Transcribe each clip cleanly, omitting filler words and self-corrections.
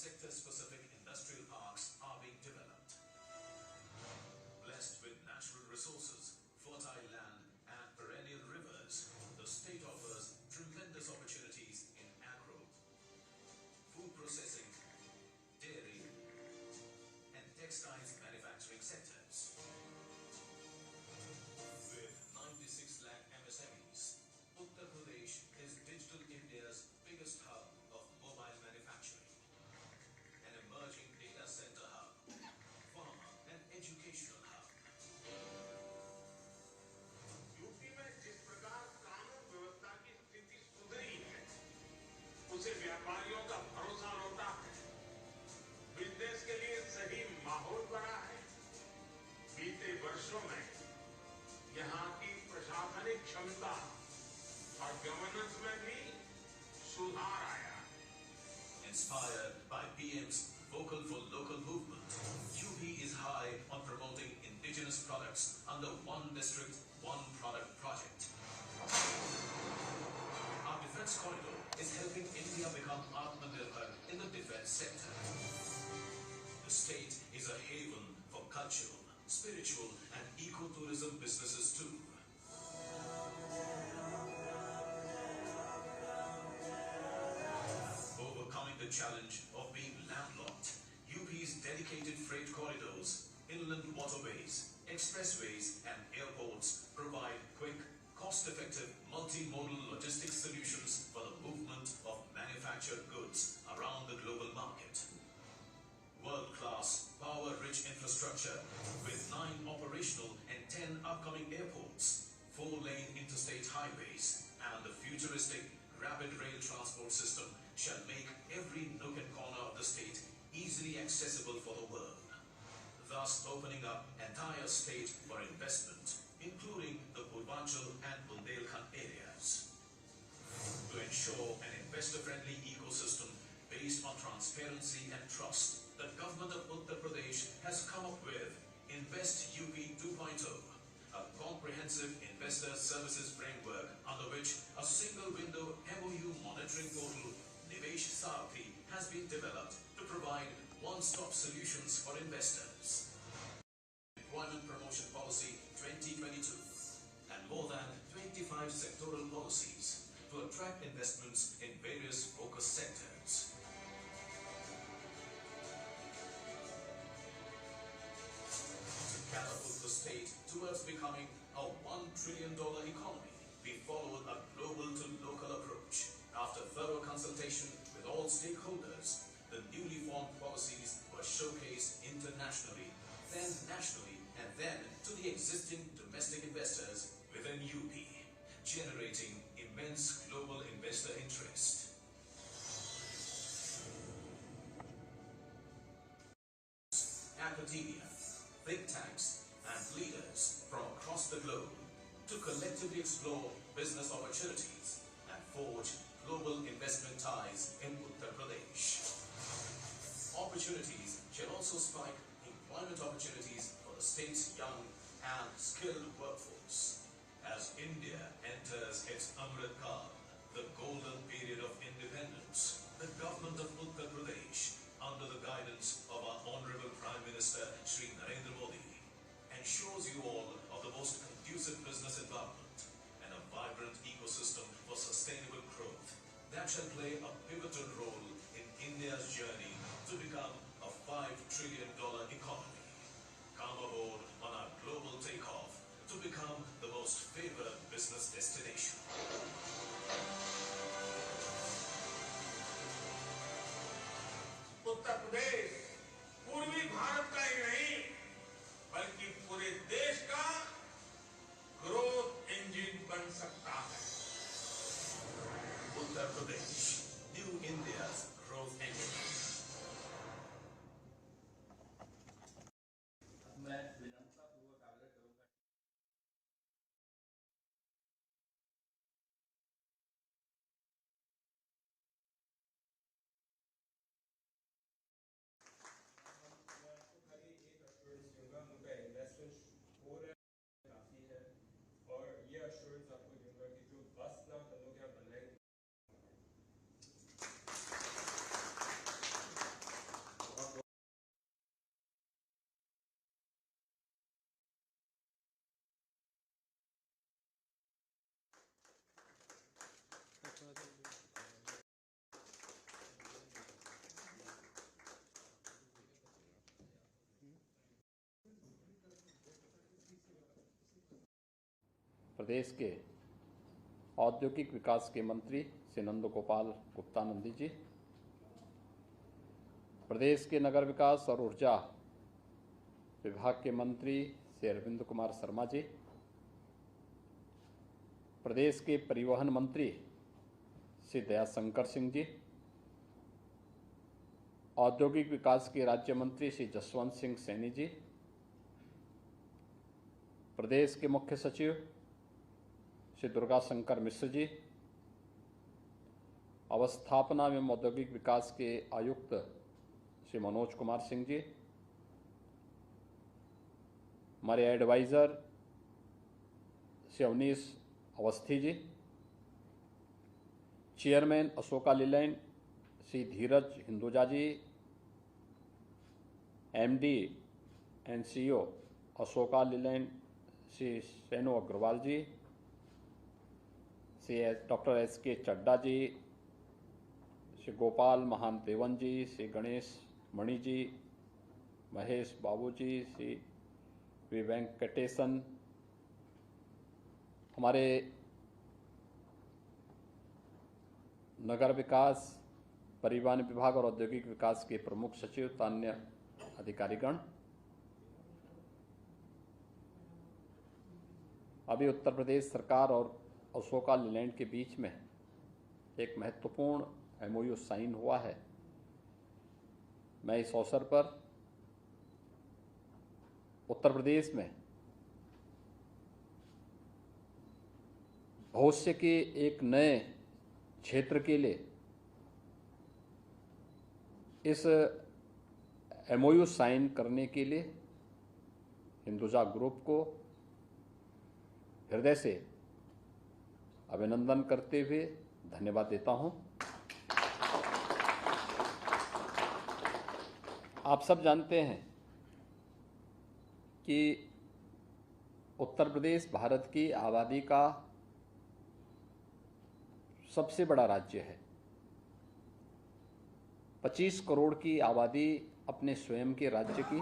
sector-specific industrial parks are being developed. Blessed with natural resources, fertile land and perennial rivers, the state offers tremendous opportunities in agro, food processing, dairy and textiles manufacturing sectors. With 96 lakh MSMEs, Uttar Pradesh is Digital India's biggest hub of mobile manufacturing, an emerging data center hub, pharma and educational hub. UP में जिस प्रकार कानून व्यवस्था की स्थिति सुधरी है, उसे व्यापारियों का भरोसा लौटा है, बिजनेस के लिए सही माहौल बना है। बीते वर्षों में यहाँ की प्रशासनिक क्षमता और गवर्नेंस में भी सुधार आया। Inspired by PM's Vocal for Local movement, UP is high on promoting indigenous products under One District, One Product project. Our defense corridor is helping India become Atmanirbhar in the defense sector. The state is a haven for cultural, spiritual and ecotourism businesses too. Overcoming the challenge of being landlocked, UP's dedicated freight corridors, inland waterways, expressways and airports provide quick, cost-effective, multimodal logistics solutions for the movement of manufactured goods around the global market. World-class, power-rich infrastructure with 9 operational and 10 upcoming airports, 4-lane interstate highways and the futuristic rapid rail transport system shall make every nook and corner of the state easily accessible for the world, thus opening up entire state for investment, including the Purvanchal and Bundelkhand areas. To ensure an investor-friendly ecosystem based on transparency and trust, the government of Uttar Pradesh has come up with Invest UP 2.0, a comprehensive investor services framework under which a single-window MOU monitoring portal, Nivesh Sarathi, has been developed to provide one-stop solutions for investors. Employment Promotion Policy 2022 and more than 25 sectoral policies to attract investments in various focus sectors. Catapult the state towards becoming a $1 trillion economy, we followed a global to local approach. After thorough consultation with all stakeholders, the newly formed policies were showcased internationally, then nationally, and then to the existing domestic investors within UP, generating immense global investor interest. Academia, think tanks and leaders from across the globe to collectively explore business opportunities and forge global investment ties in Uttar Pradesh. Opportunities shall also spike employment opportunities for the state's young and skilled workforce. As India enters its Amrit Kaal, the golden period of independence, the government of Uttar Pradesh, under the guidance of our Honorable Prime Minister Shri Narendra Modi, ensures you all of the most conducive business environment and a vibrant ecosystem for sustainable growth that shall play a pivotal role in India's journey to become a $5 trillion economy. Come aboard on our global takeoff to become the most favored business destination. Uttar Pradesh पूर्वी भारत का ही नहीं बल्कि पूरे देश का growth engine बन सकता है। Uttar Pradesh, प्रदेश के औद्योगिक विकास के मंत्री श्री नंद गोपाल गुप्ता नंदी जी, प्रदेश के नगर विकास और ऊर्जा विभाग के मंत्री श्री अरविंद कुमार शर्मा जी, प्रदेश के परिवहन मंत्री श्री दयाशंकर सिंह जी, औद्योगिक विकास के राज्य मंत्री श्री जसवंत सिंह सैनी जी, प्रदेश के मुख्य सचिव श्री दुर्गा शंकर मिश्र जी, अवस्थापना एवं औद्योगिक विकास के आयुक्त श्री मनोज कुमार सिंह जी, हमारे advisor Shri Avanish Awasthi ji, chairman Ashok Leyland Shri Dheeraj Hinduja ji, MD and CEO Ashok Leyland Shri Shenu Agarwal ji, Shri doctor S K. Chadda ji, Shri Gopal Mahan Devan ji, Shri Ganesh Mani ji, Mahesh Babu ji, Shri V Venkatesan, हमारे नगर विकास, परिवहन विभाग और औद्योगिक विकास के प्रमुख सचिव तथा अन्य अधिकारीगण, अभी उत्तर प्रदेश सरकार और अशोका लीलैंड के बीच में एक महत्वपूर्ण एमओयू साइन हुआ है। मैं इस अवसर पर उत्तर प्रदेश में भविष्य के एक नए क्षेत्र के लिए इस एमओयू साइन करने के लिए हिंदुजा ग्रुप को हृदय से अभिनंदन करते हुए धन्यवाद देता हूं। आप सब जानते हैं कि उत्तर प्रदेश भारत की आबादी का सबसे बड़ा राज्य है। 25 करोड़ की आबादी अपने स्वयं के राज्य की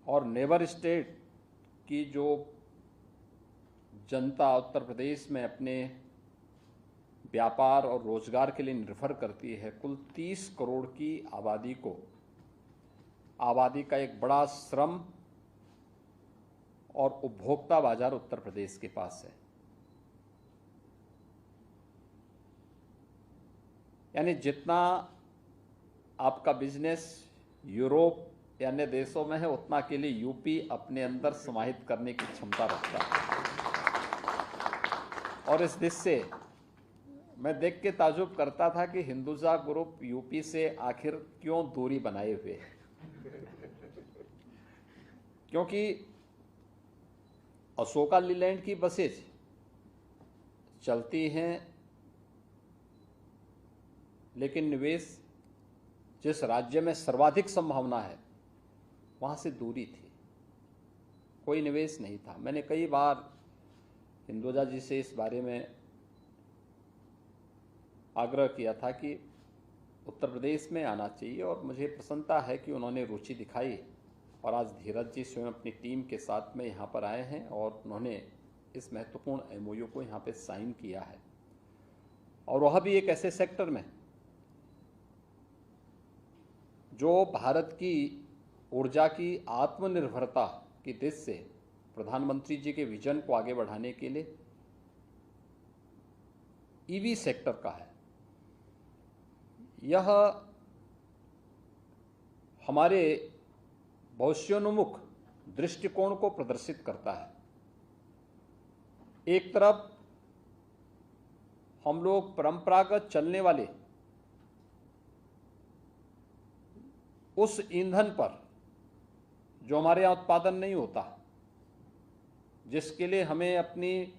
और नेबर स्टेट की जो जनता उत्तर प्रदेश में अपने व्यापार और रोजगार के लिए निर्भर करती है, कुल 30 करोड़ की आबादी का एक बड़ा श्रम और उपभोक्ता बाजार उत्तर प्रदेश के पास है। यानी जितना आपका बिजनेस यूरोप या अन्य देशों में है, उतना के लिए यूपी अपने अंदर समाहित करने की क्षमता रखता है। और इस दिश से मैं देख के ताजुब करता था कि हिंदुजा ग्रुप यूपी से आखिर क्यों दूरी बनाए हुए है, क्योंकि अशोका लीलैंड की बसेज चलती हैं, लेकिन निवेश जिस राज्य में सर्वाधिक संभावना है वहां से दूरी थी, कोई निवेश नहीं था। मैंने कई बार हिंदुजा जी से इस बारे में आग्रह किया था कि उत्तर प्रदेश में आना चाहिए, और मुझे प्रसन्नता है कि उन्होंने रुचि दिखाई और आज धीरज जी स्वयं अपनी टीम के साथ में यहाँ पर आए हैं और उन्होंने इस महत्वपूर्ण एमओयू को यहाँ पे साइन किया है। और वह भी एक ऐसे सेक्टर में जो भारत की ऊर्जा की आत्मनिर्भरता की दिशा से प्रधानमंत्री जी के विजन को आगे बढ़ाने के लिए ईवी सेक्टर का है। यह हमारे भविष्योन्मुख दृष्टिकोण को प्रदर्शित करता है। एक तरफ हम लोग परंपरागत चलने वाले उस ईंधन पर जो हमारे यहाँ उत्पादन नहीं होता, जिसके लिए हमें अपनी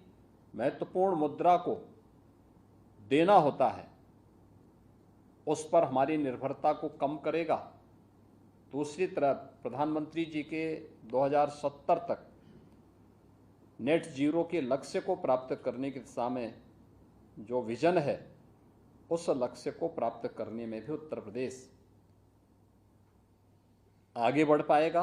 महत्वपूर्ण मुद्रा को देना होता है, उस पर हमारी निर्भरता को कम करेगा। दूसरी तरफ प्रधानमंत्री जी के 2070 तक नेट जीरो के लक्ष्य को प्राप्त करने की दिशा में जो विजन है, उस लक्ष्य को प्राप्त करने में भी उत्तर प्रदेश आगे बढ़ पाएगा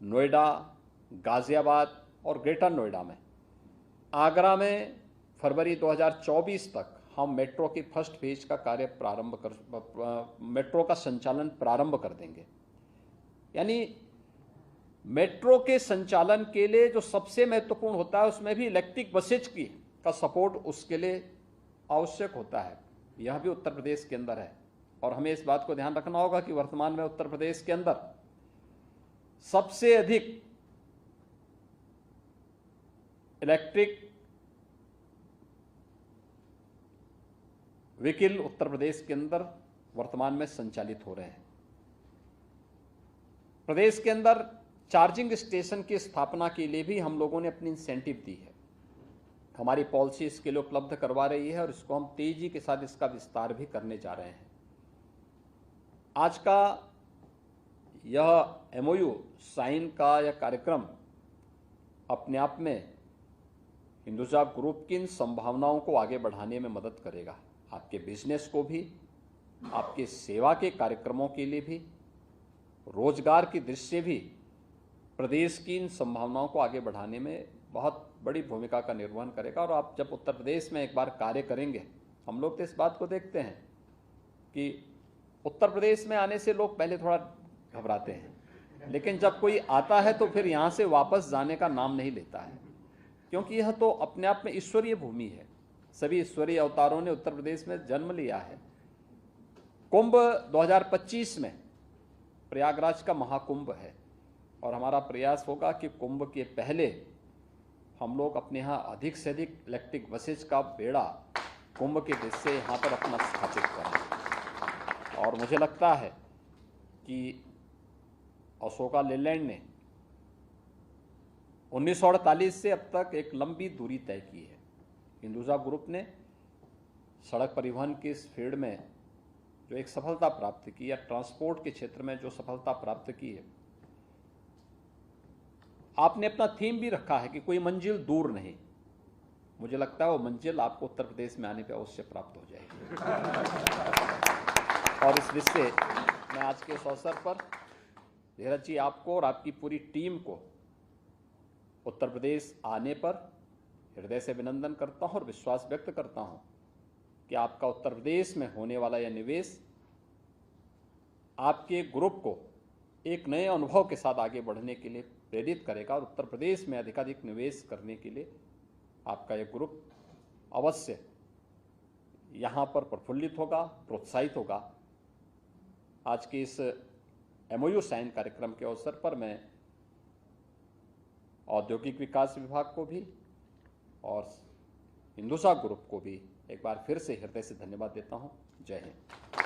नोएडा, गाजियाबाद और ग्रेटर नोएडा में। आगरा में फरवरी 2024 तक हम मेट्रो की फर्स्ट फेज का कार्य मेट्रो का संचालन प्रारंभ कर देंगे। यानी मेट्रो के संचालन के लिए जो सबसे महत्वपूर्ण होता है उसमें भी इलेक्ट्रिक बसेज का सपोर्ट उसके लिए आवश्यक होता है। यह भी उत्तर प्रदेश के अंदर है और हमें इस बात को ध्यान रखना होगा कि वर्तमान में उत्तर प्रदेश के अंदर सबसे अधिक इलेक्ट्रिक व्हीकल उत्तर प्रदेश के अंदर वर्तमान में संचालित हो रहे हैं। प्रदेश के अंदर चार्जिंग स्टेशन की स्थापना के लिए भी हम लोगों ने अपनी इंसेंटिव दी है। हमारी पॉलिसी इसके लिए उपलब्ध करवा रही है और इसको हम तेजी के साथ इसका विस्तार भी करने जा रहे हैं। आज का यह MOU साइन का यह कार्यक्रम अपने आप में हिंदुजा ग्रुप की इन संभावनाओं को आगे बढ़ाने में मदद करेगा। आपके बिजनेस को भी, आपके सेवा के कार्यक्रमों के लिए भी, रोजगार की दृष्टि से भी प्रदेश की इन संभावनाओं को आगे बढ़ाने में बहुत बड़ी भूमिका का निर्वहन करेगा। और आप जब उत्तर प्रदेश में एक बार कार्य करेंगे, हम लोग तो इस बात को देखते हैं कि उत्तर प्रदेश में आने से लोग पहले थोड़ा घबराते हैं, लेकिन जब कोई आता है तो फिर यहाँ से वापस जाने का नाम नहीं लेता है, क्योंकि यह तो अपने आप में ईश्वरीय भूमि है। सभी ईश्वरीय अवतारों ने उत्तर प्रदेश में जन्म लिया है। कुंभ 2025 में प्रयागराज का महाकुंभ है और हमारा प्रयास होगा कि कुंभ के पहले हम लोग अपने यहाँ अधिक से अधिक इलेक्ट्रिक बसेज का बेड़ा कुंभ के देश से यहाँ पर अपना स्थापित करें। और मुझे लगता है कि अशोका लेलैंड ने 1948 से अब तक एक लंबी दूरी तय की है। हिंदुजा ग्रुप ने सड़क परिवहन के इस फील्ड में जो एक सफलता प्राप्त की या ट्रांसपोर्ट के क्षेत्र में जो सफलता प्राप्त की है, आपने अपना थीम भी रखा है कि कोई मंजिल दूर नहीं। मुझे लगता है वो मंजिल आपको उत्तर प्रदेश में आने पर अवश्य प्राप्त हो जाएगी। और इस विषय मैं आज के इस अवसर पर धीरज जी आपको और आपकी पूरी टीम को उत्तर प्रदेश आने पर हृदय से अभिनंदन करता हूं और विश्वास व्यक्त करता हूं कि आपका उत्तर प्रदेश में होने वाला यह निवेश आपके ग्रुप को एक नए अनुभव के साथ आगे बढ़ने के लिए प्रेरित करेगा और उत्तर प्रदेश में अधिकाधिक निवेश करने के लिए आपका यह ग्रुप अवश्य यहाँ पर प्रफुल्लित होगा, प्रोत्साहित होगा। आज के इस MOU साइन कार्यक्रम के अवसर पर मैं औद्योगिक विकास विभाग को भी और हिंदुजा ग्रुप को भी एक बार फिर से हृदय से धन्यवाद देता हूं। जय हिंद।